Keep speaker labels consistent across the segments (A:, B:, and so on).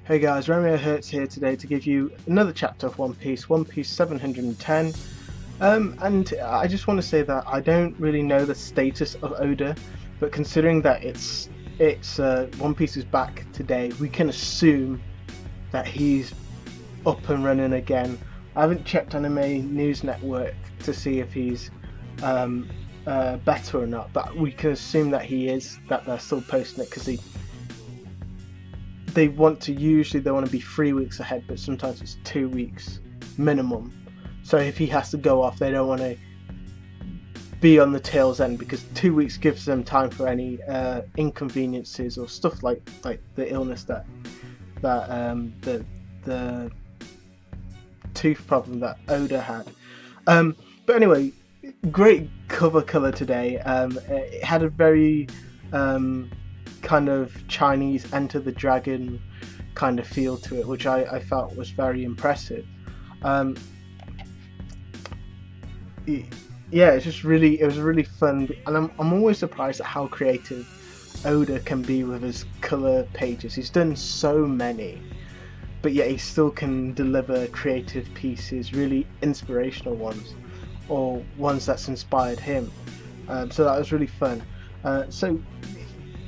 A: Hey guys, Romeo Hertz here today to give you another chapter of One Piece 710. And I just want to say that I don't really know the status of Oda, but considering that it's One Piece is back today, we can assume that he's up and running again. I haven't checked Anime News Network to see if he's um, better or not, but we can assume that he is. That they're still posting it because they want to be 3 weeks ahead, but sometimes it's 2 weeks minimum. So if he has to go off, they don't want to be on the tail's end because 2 weeks gives them time for any inconveniences or stuff like the illness the tooth problem that Oda had. But anyway, great cover color today. It had a very kind of Chinese Enter the Dragon kind of feel to it, which I felt was very impressive. Um, yeah, it was really fun, and I'm always surprised at how creative Oda can be with his color pages. He's done so many, but yet he still can deliver creative pieces, really inspirational ones, or ones that's inspired him. So that was really fun. So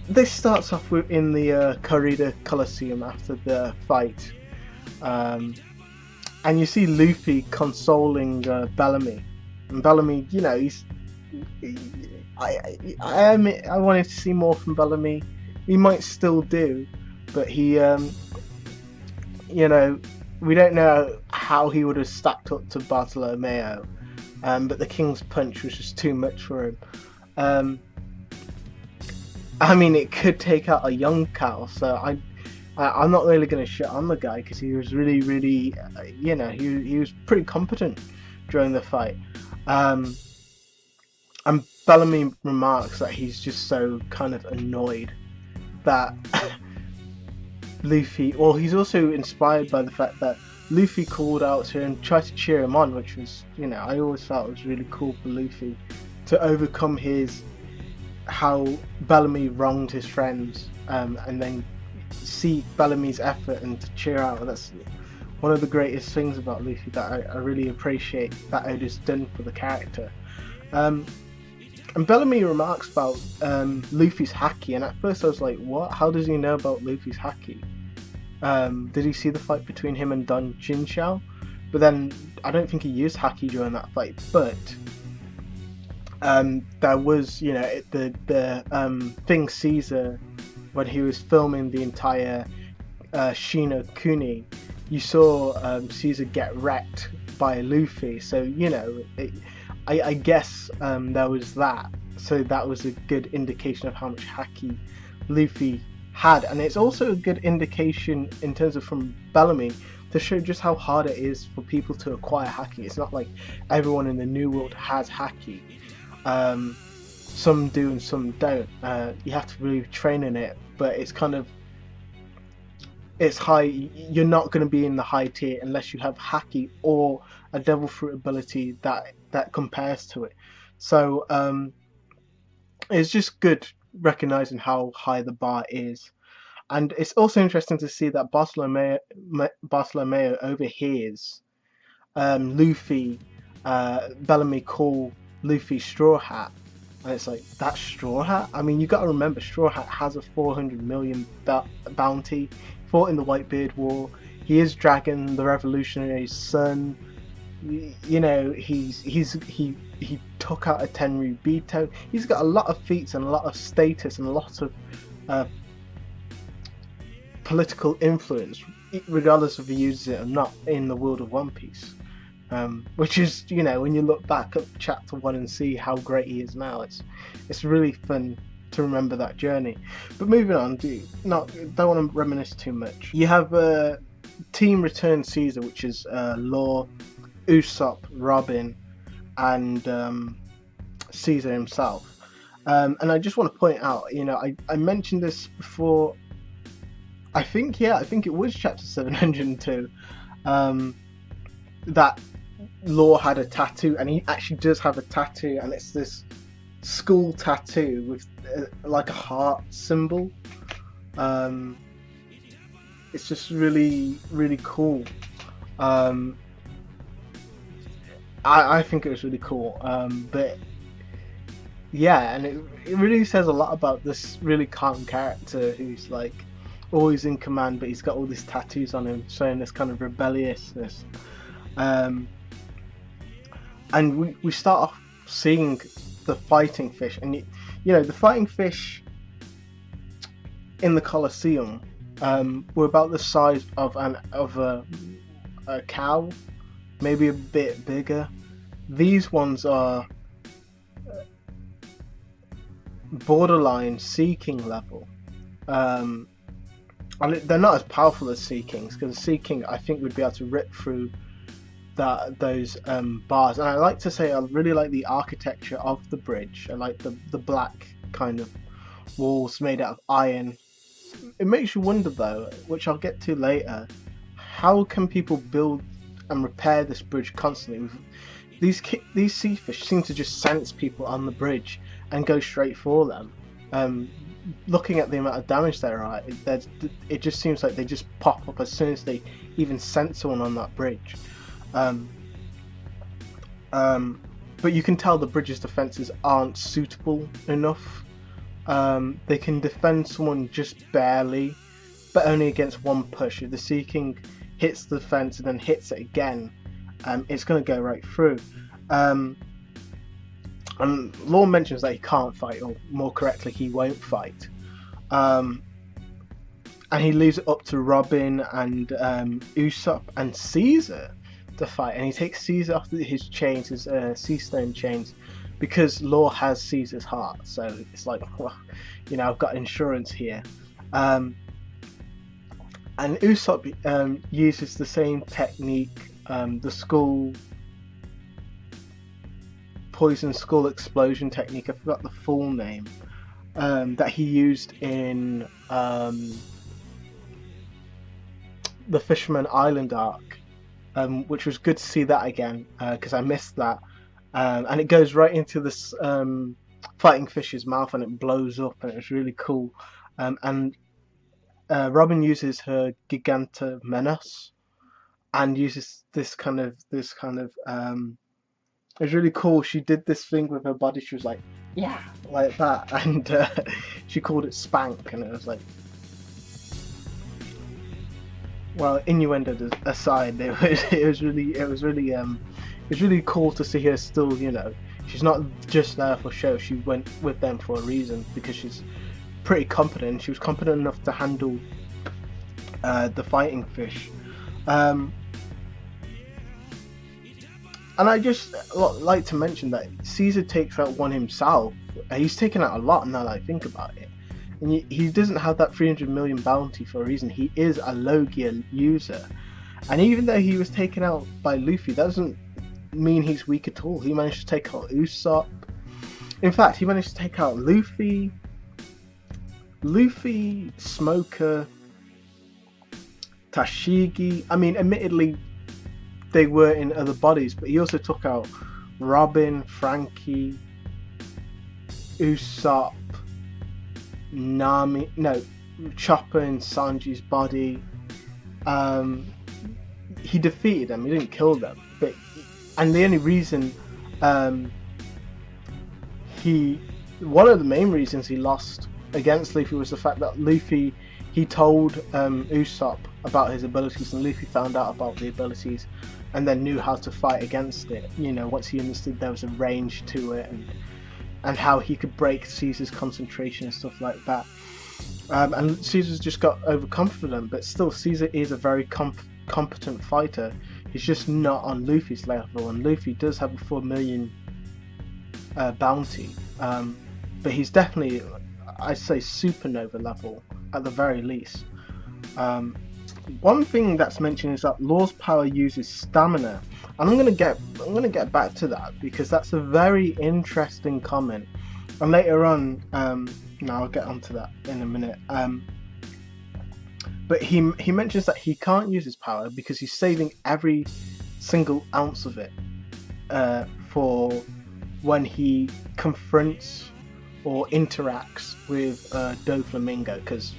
A: this starts off in the Corrida Coliseum after the fight, and you see Luffy consoling Bellamy. And Bellamy, I wanted to see more from Bellamy. He might still do, but you know, we don't know how he would have stacked up to Bartolomeo. But the King's Punch was just too much for him. I mean, it could take out a young Cal, so I'm not really going to shit on the guy because he was really, he was pretty competent during the fight. And Bellamy remarks that he's just so kind of annoyed that Luffy. Well, he's also inspired by the fact that Luffy called out to him and tried to cheer him on, which was, I always felt was really cool for Luffy to overcome how Bellamy wronged his friends, and then see Bellamy's effort and to cheer out. That's one of the greatest things about Luffy that I really appreciate that Oda's done for the character. And Bellamy remarks about Luffy's haki, and at first I was like, what? How does he know about Luffy's haki? Did he see the fight between him and Don Jinxiao? But then I don't think he used haki during that fight, but there was, the thing Caesar, when he was filming the entire Shino Kuni, you saw Caesar get wrecked by Luffy. So, I guess there was that. So that was a good indication of how much haki Luffy had. And it's also a good indication in terms of from Bellamy to show just how hard it is for people to acquire haki. It's not like everyone in the New World has haki. Some do and some don't. You have to really train in it, but it's high. You're not going to be in the high tier unless you have haki or a devil fruit ability that compares to it. So it's just good recognizing how high the bar is, and it's also interesting to see that Bartolomeo overhears Luffy, Bellamy call Luffy Straw Hat, and it's like, that Straw Hat? I mean, you got to remember, Straw Hat has a 400 million bounty, fought in the Whitebeard War. He is Dragon, the revolutionary's son. He took out a Tenryubito. He's got a lot of feats and a lot of status and a lot of political influence, regardless if he uses it or not in the world of One Piece. Which is, when you look back at chapter 1 and see how great he is now, it's really fun to remember that journey. But moving on, don't want to reminisce too much. You have Team Return Caesar, which is Law, Usopp, Robin, and Caesar himself. And I just want to point out, I mentioned this before. I think it was chapter 702. That Law had a tattoo, and he actually does have a tattoo, and it's this skull tattoo with like a heart symbol. it's just really really cool. Um, I think it was really cool. But yeah, and it really says a lot about this really calm character who's like always in command, but he's got all these tattoos on him, showing this kind of rebelliousness. Um, and we start off seeing the fighting fish, and the fighting fish in the Colosseum were about the size of a cow, maybe a bit bigger. These ones are borderline Sea King level. Um, and they're not as powerful as Sea Kings, because Sea King I think would be able to rip through those bars. And I like to say I really like the architecture of the bridge. I like the black kind of walls made out of iron. It makes you wonder though, which I'll get to later, how can people build and repair this bridge constantly? These sea fish seem to just sense people on the bridge and go straight for them. Looking at the amount of damage there are, it just seems like they just pop up as soon as they even sense someone on that bridge. Um, but you can tell the bridge's defenses aren't suitable enough. They can defend someone just barely, but only against one push. If the Sea King hits the fence and then hits it again, it's going to go right through. And Law mentions that he can't fight, or more correctly, he won't fight. And he leaves it up to Robin and Usopp and Caesar to fight. And he takes Caesar off his chains, his sea stone chains, because Law has Caesar's heart. So it's like, well, I've got insurance here. And Usopp uses the same technique, the poison skull explosion technique. I forgot the full name, that he used in the Fisherman Island arc, which was good to see that again, because I missed that. And it goes right into this fighting fish's mouth, and it blows up, and it was really cool. And Robin uses her Gigantamenos and uses this kind of it was really cool. She did this thing with her body. She was like, yeah, like that, and she called it spank, and it was like, well, innuendo aside, it was really cool to see her still. She's not just there for show. She went with them for a reason, because she's pretty competent. She was competent enough to handle the fighting fish. And I just like to mention that Caesar takes out one himself. He's taken out a lot now that I think about it. And he doesn't have that 300 million bounty for a reason. He is a Logia user. And even though he was taken out by Luffy, that doesn't mean he's weak at all. He managed to take out Usopp. In fact, he managed to take out Luffy, Smoker, Tashigi. I mean, admittedly, they were in other bodies, but he also took out Robin, Frankie, Usopp, Chopper in Sanji's body. He defeated them. He didn't kill them, and the only reason one of the main reasons he lost against Luffy was the fact that he told Usopp about his abilities, and Luffy found out about the abilities and then knew how to fight against it. Once he understood there was a range to it, and how he could break Caesar's concentration and stuff like that. And Caesar's just got overconfident, but still Caesar is a very competent fighter. He's just not on Luffy's level, and Luffy does have a 4 million bounty, but he's definitely, I'd say, supernova level at the very least. One thing that's mentioned is that Law's power uses stamina, and I'm gonna get back to that, because that's a very interesting comment. And later on, I'll get onto that in a minute. But he mentions that he can't use his power because he's saving every single ounce of it for when he confronts or interacts with Doflamingo, because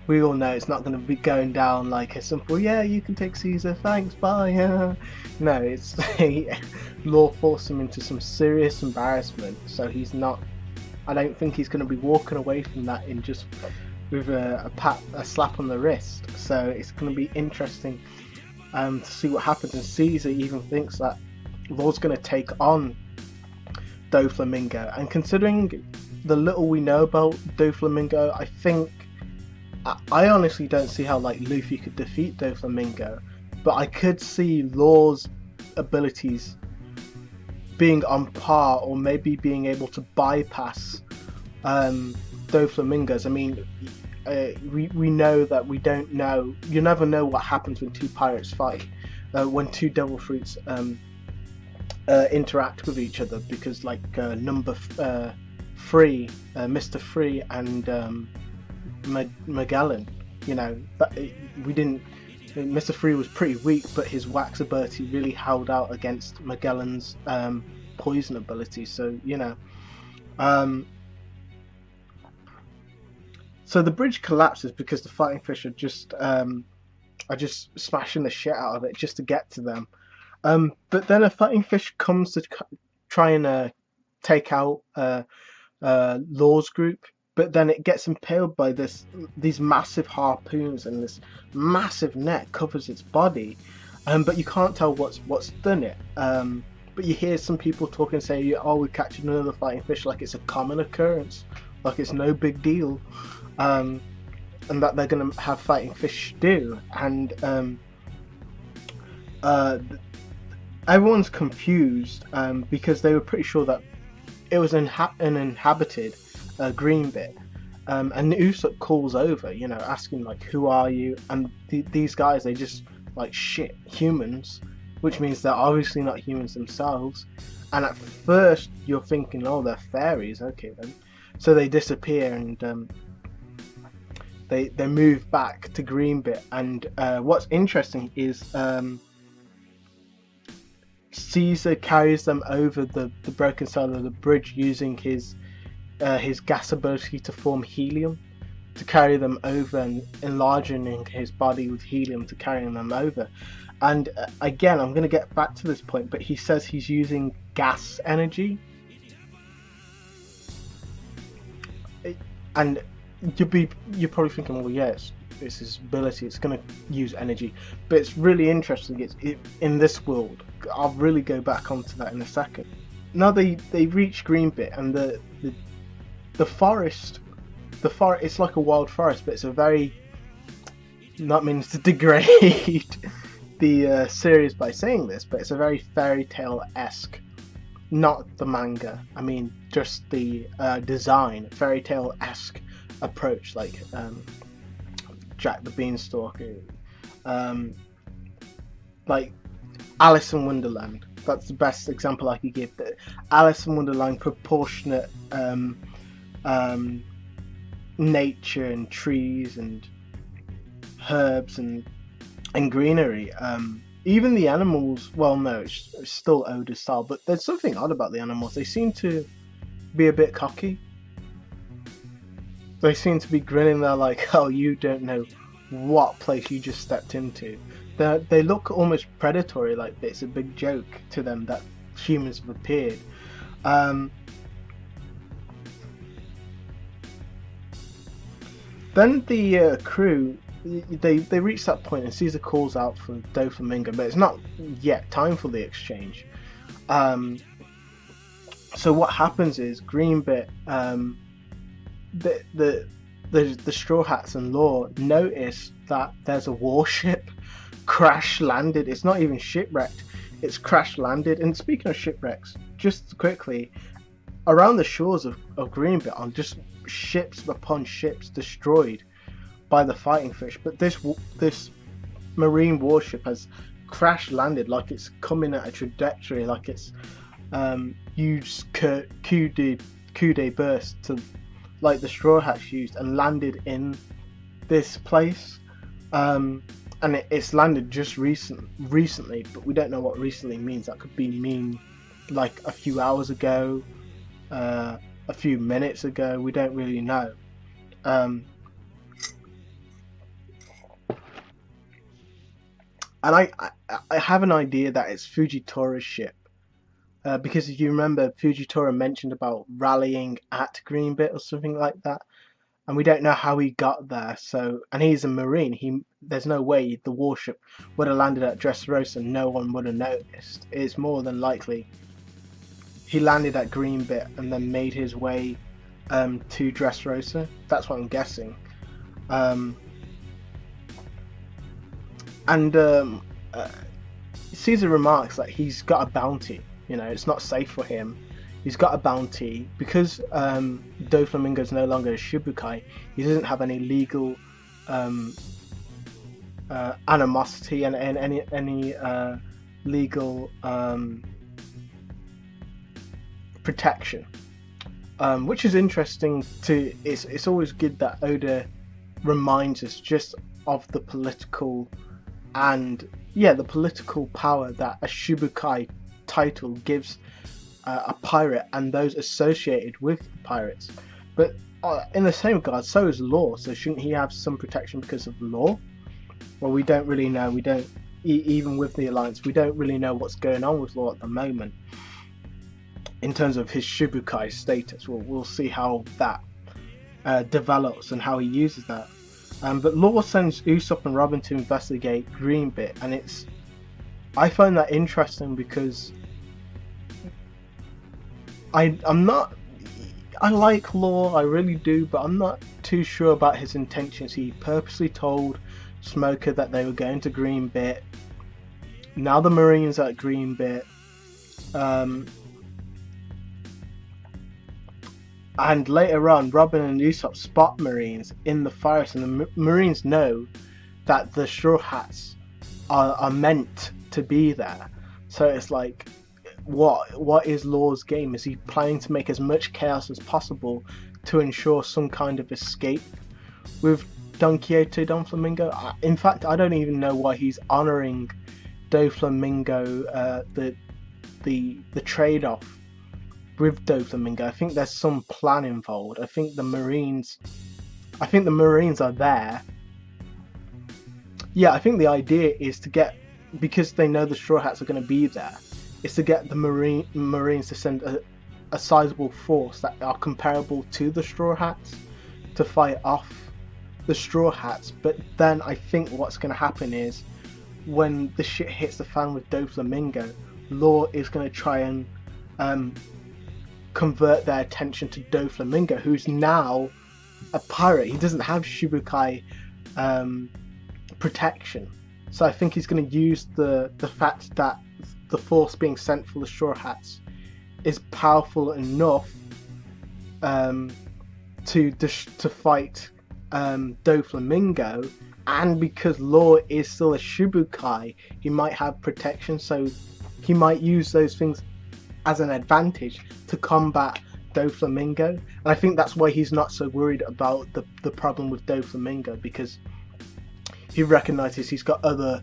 A: we all know it's not going to be going down like a simple, yeah, you can take Caesar, thanks, bye. No, it's Law forced him into some serious embarrassment, so he's not. I don't think he's going to be walking away from that in just with a slap on the wrist. So it's going to be interesting to see what happens. And Caesar even thinks that Law's going to take on Doflamingo, and considering the little we know about Doflamingo, I think I honestly don't see how like Luffy could defeat Doflamingo, but I could see Law's abilities being on par, or maybe being able to bypass Doflamingo's. I mean, we know that we don't know. You never know what happens when two pirates fight, when two devil fruits interact with each other, because like number three, Mr. Free and Magellan, you know, we didn't. Mr. Free was pretty weak, but his wax ability really held out against Magellan's poison ability. So you know, so the bridge collapses because the fighting fish are just smashing the shit out of it just to get to them. But then a fighting fish comes to try and take out Law's group, but then it gets impaled by these massive harpoons, and this massive net covers its body. But you can't tell what's done it. But you hear some people talking, say, "Oh, we're catching another fighting fish," like it's a common occurrence, like it's no big deal, and that they're going to have fighting fish do. And everyone's confused because they were pretty sure that it was an inhabited green bit. And Usopp calls over, you know, asking like, "Who are you?" And these guys, they just like, shit, humans, which means they're obviously not humans themselves. And at first you're thinking, oh, they're fairies, okay then. So they disappear, and they move back to Greenbit. And what's interesting is Caesar carries them over the broken side of the bridge using his gas ability to form helium, to carry them over, and enlarging his body with helium to carry them over. And again, I'm going to get back to this point, but he says he's using gas energy. And you're probably thinking, well, yes, it's his ability, it's going to use energy. But it's really interesting. In this world, I'll really go back onto that in a second. Now they reach Greenbit, and the forest, it's like a wild forest, but it's a very, not meaning to degrade the series by saying this, but it's a very fairy tale-esque, not the manga, I mean just the design, fairy tale-esque approach, like Jack the Beanstalk, like Alice in Wonderland. That's the best example I could give. The Alice in Wonderland proportionate nature and trees and herbs and greenery. Even the animals, well, no, it's still Oda style, but there's something odd about the animals. They seem to be a bit cocky. They seem to be grinning there like, oh, you don't know what place you just stepped into. They look almost predatory, like it's a big joke to them that humans have appeared. Then the crew, they reach that point, and Caesar calls out for Doflamingo, but it's not yet time for the exchange. So what happens is Greenbit, the Straw Hats and Law notice that there's a warship crash landed. It's not even shipwrecked, it's crash landed. And speaking of shipwrecks, just quickly, around the shores of Greenbit are just ships upon ships destroyed by the fighting fish, but this marine warship has crash landed, like it's coming at a trajectory, like it's used coup de burst to, like the Straw Hats used, and landed in this place. And it's landed just recently, but we don't know what recently means. That could mean like a few hours ago, a few minutes ago. We don't really know. And I have an idea that it's Fujitori's ship. Because if you remember, Fujitora mentioned about rallying at Greenbit or something like that, and we don't know how he got there. So, and he's a Marine. There's no way the warship would have landed at Dressrosa and no one would have noticed. It's more than likely he landed at Greenbit and then made his way to Dressrosa. That's what I'm guessing. Caesar remarks that he's got a bounty. You know, it's not safe for him. He's got a bounty because Doflamingo is no longer a Shibukai. He doesn't have any legal animosity and any legal protection, which is interesting. It's always good that Oda reminds us just of the political the political power that a Shibukai title gives a pirate and those associated with pirates. But in the same regard, so is Law. So shouldn't he have some protection because of Law? Well, we don't really know. We don't, even with the Alliance, we don't really know what's going on with Law at the moment in terms of his Shibukai status. We'll see how that develops and how he uses that. But Law sends Usopp and Robin to investigate Greenbit, and I find that interesting because I like Law, I really do, but I'm not too sure about his intentions. He purposely told Smoker that they were going to Greenbit. Now the Marines are at Greenbit. And later on, Robin and Usopp spot Marines in the forest, and the Marines know that the Straw Hats are meant to be there. So it's like, what is Law's game? Is he planning to make as much chaos as possible to ensure some kind of escape with Don Quixote Doflamingo? In fact, I don't even know why he's honouring Doflamingo, the trade-off with Doflamingo. I think there's some plan involved. I think the Marines are there. Yeah, I think the idea is to get, because they know the Straw Hats are going to be there, is to get the Marines to send a sizable force that are comparable to the Straw Hats to fight off the Straw Hats. But then I think what's going to happen is, when the shit hits the fan with Doflamingo, Law is going to try and convert their attention to Doflamingo, who's now a pirate. He doesn't have Shibukai protection. So I think he's going to use the fact that the force being sent for the Straw Hats is powerful enough to fight Doflamingo, and because Law is still a Shibukai, he might have protection, so he might use those things as an advantage to combat Doflamingo. And I think that's why he's not so worried about the problem with Doflamingo, because he recognises he's got other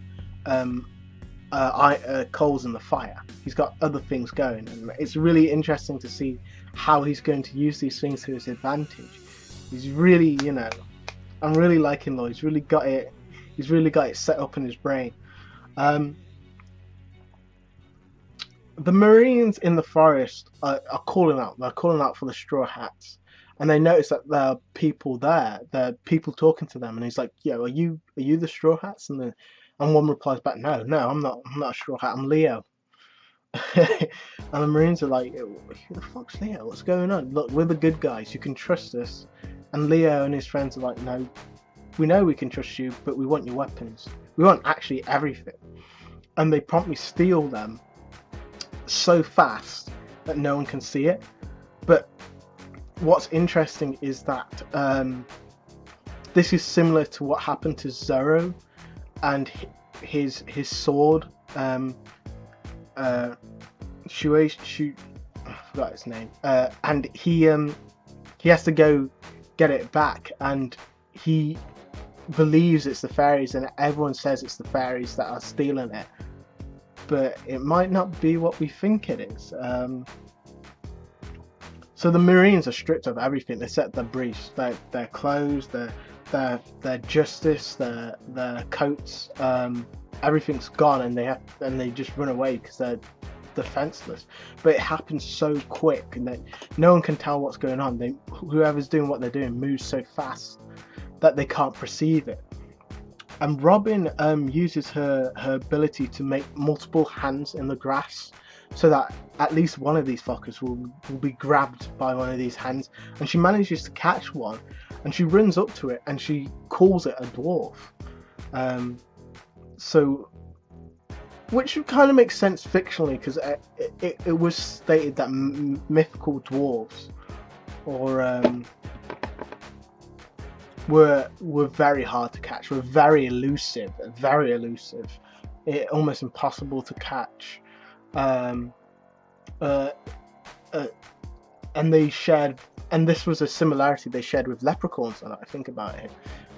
A: coals in the fire. He's got other things going, and it's really interesting to see how he's going to use these things to his advantage. He's really, I'm really liking Law. He's really got it set up in his brain. The Marines in the forest are calling out. They're calling out for the Straw Hats, and they notice that there are people there. There are people talking to them, and he's like, "Yo, are you the Straw Hats?" And one replies back, "No, I'm not a Straw Hat. I'm Leo." And the Marines are like, "Who the fuck's Leo? What's going on? Look, we're the good guys. You can trust us." And Leo and his friends are like, "No, we know we can trust you, but we want your weapons. We want actually everything." And they promptly steal them so fast that no one can see it. But what's interesting is that this is similar to what happened to Zoro and his sword. I forgot his name. And he has to go get it back, and he believes it's the fairies, and everyone says it's the fairies that are stealing it. But it might not be what we think it is. So the Marines are stripped of everything. They set their briefs, their clothes, their justice, their coats. everything's gone and they just run away because they're defenseless. But it happens so quick and that no one can tell what's going on. Whoever's doing what they're doing moves so fast that they can't perceive it. And Robin uses her ability to make multiple hands in the grass, so that at least one of these fuckers will be grabbed by one of these hands, and she manages to catch one, and she runs up to it and she calls it a dwarf. So, which kind of makes sense fictionally, because it was stated that mythical dwarves were very hard to catch, were very elusive, almost impossible to catch. And they shared, and this was a similarity they shared with leprechauns. Now I think about it,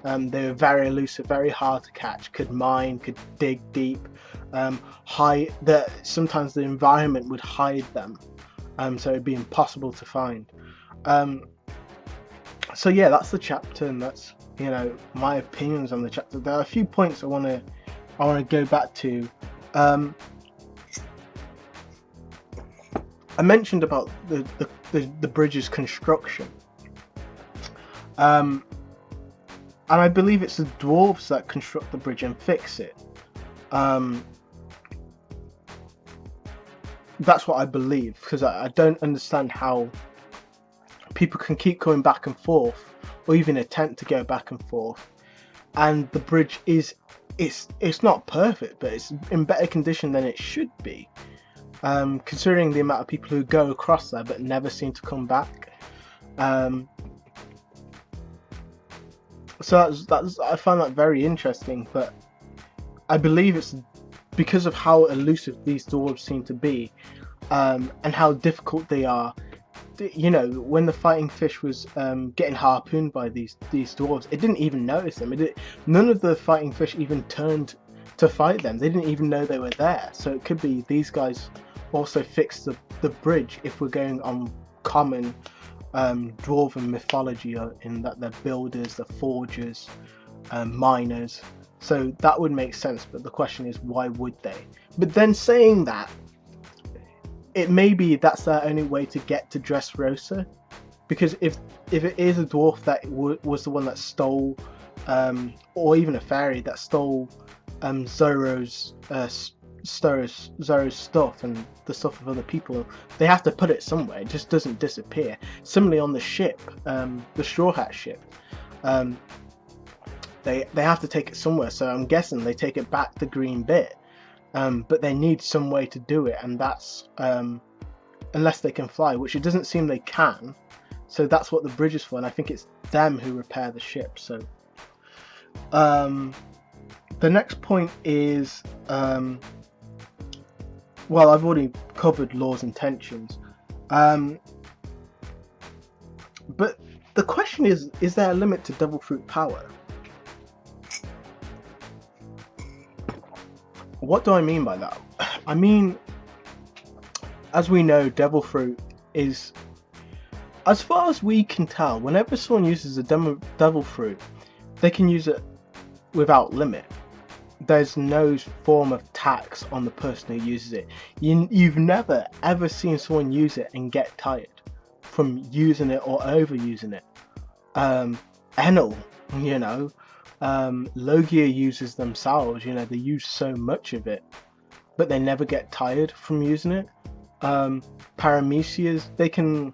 A: they were very elusive, very hard to catch. Could mine, could dig deep, hide. Sometimes the environment would hide them, so it'd be impossible to find. So yeah, that's the chapter, and that's my opinions on the chapter. There are a few points I want to go back to. I mentioned about the bridge's construction, and I believe it's the dwarves that construct the bridge and fix it. That's what I believe, because I don't understand how people can keep going back and forth, or even attempt to go back and forth, and the bridge it's not perfect, but it's in better condition than it should be. Considering the amount of people who go across there but never seem to come back. So that's I find that very interesting, but I believe it's because of how elusive these dwarves seem to be, and how difficult they are. When the fighting fish was getting harpooned by these dwarves, it didn't even notice them. None of the fighting fish even turned to fight them. They didn't even know they were there. So it could be these guys also fixed the bridge, if we're going on common dwarven mythology, in that they're builders, they're forgers, miners. So that would make sense, but the question is, why would they? But then saying that, it may be that's their only way to get to Dressrosa, because if it is a dwarf that was the one that stole, or even a fairy that stole Zoro's stuff and the stuff of other people, they have to put it somewhere. It just doesn't disappear. Similarly on the ship, the Straw Hat ship, they have to take it somewhere, so I'm guessing they take it back to Green Bit, but they need some way to do it, and that's unless they can fly, which it doesn't seem they can. So that's what the bridge is for, and I think it's them who repair the ship. So the next point is, well, I've already covered Law's intentions, but the question is there a limit to Devil Fruit power? What do I mean by that? I mean, as we know, Devil Fruit is, as far as we can tell, whenever someone uses a Devil Fruit, they can use it without limit. There's no form of tax on the person who uses it. You've never ever seen someone use it and get tired from using it or overusing it. Enel, Logia uses themselves, they use so much of it, but they never get tired from using it. Paramecias, they can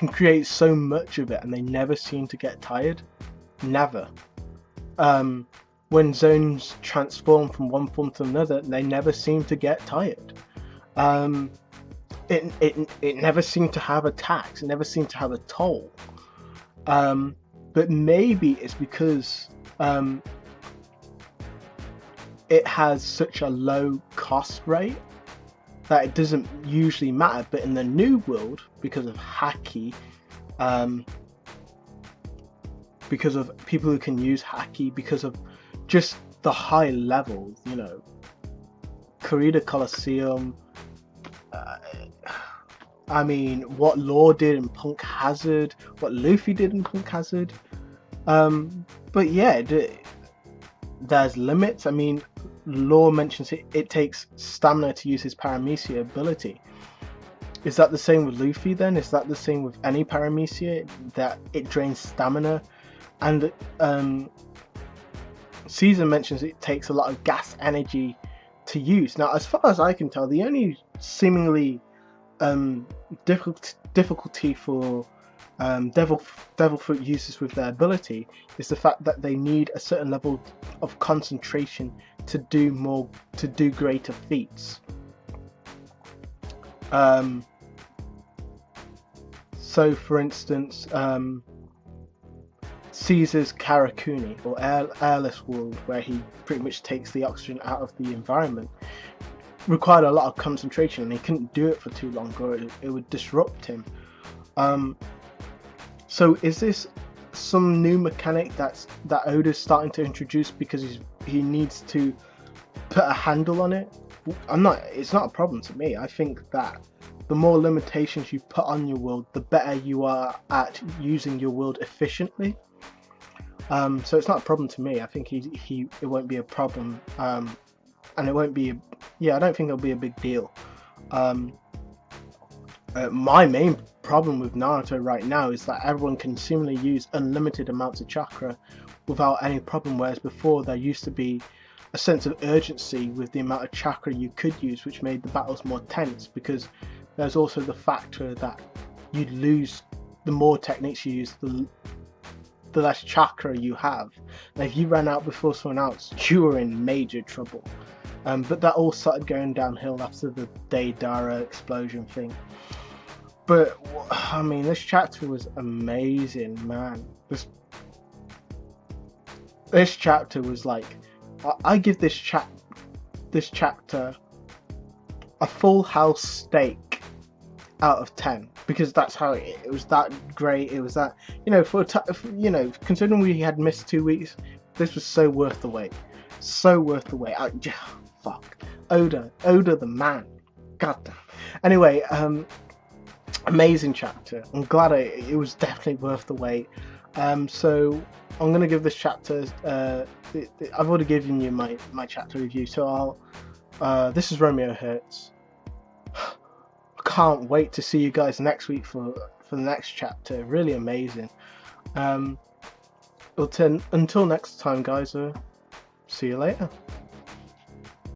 A: create so much of it and they never seem to get tired. Never. When zones transform from one form to another, they never seem to get tired. It never seemed to have a tax. It never seemed to have a toll. But maybe it's because it has such a low cost rate that it doesn't usually matter. But in the new world, because of Haki, because of people who can use Haki, because of just the high levels, Corrida Colosseum, I mean, what Law did in Punk Hazard, what Luffy did in Punk Hazard, but yeah, there's limits. I mean, Law mentions it takes stamina to use his paramecia ability. Is that the same with Luffy then? Is that the same with any paramecia, that it drains stamina? And Caesar mentions it takes a lot of gas energy to use. Now, as far as I can tell, the only seemingly difficulty for Devil Fruit users with their ability is the fact that they need a certain level of concentration to do greater feats. So, for instance, Caesar's Karakuni, or Airless World, where he pretty much takes the oxygen out of the environment, required a lot of concentration, and he couldn't do it for too long, or it would disrupt him. So is this some new mechanic that Oda's starting to introduce because he needs to put a handle on it? It's not a problem to me. I think that the more limitations you put on your world, the better you are at using your world efficiently. So it's not a problem to me. I think it won't be a problem, and it won't be. I don't think it'll be a big deal. My main problem with Naruto right now is that everyone can seemingly use unlimited amounts of chakra without any problem, whereas before there used to be a sense of urgency with the amount of chakra you could use, which made the battles more tense, because there's also the factor that you'd lose the more techniques you use, the less chakra you have. And if you ran out before someone else, you were in major trouble. But that all started going downhill after the Deidara explosion thing. But I mean, this chapter was amazing, man. This chapter was like, I give this chapter a full house steak out of 10, because that's how it was. That great. It was that, considering we had missed 2 weeks, this was so worth the wait. So worth the wait. Fuck. Oda the man. God damn. Anyway, amazing chapter. I'm glad it was definitely worth the wait. So I'm gonna give this chapter. I've already given you my chapter review, so this is Romeo Hurts. I can't wait to see you guys next week for the next chapter. Really amazing. Until next time, guys. See you later.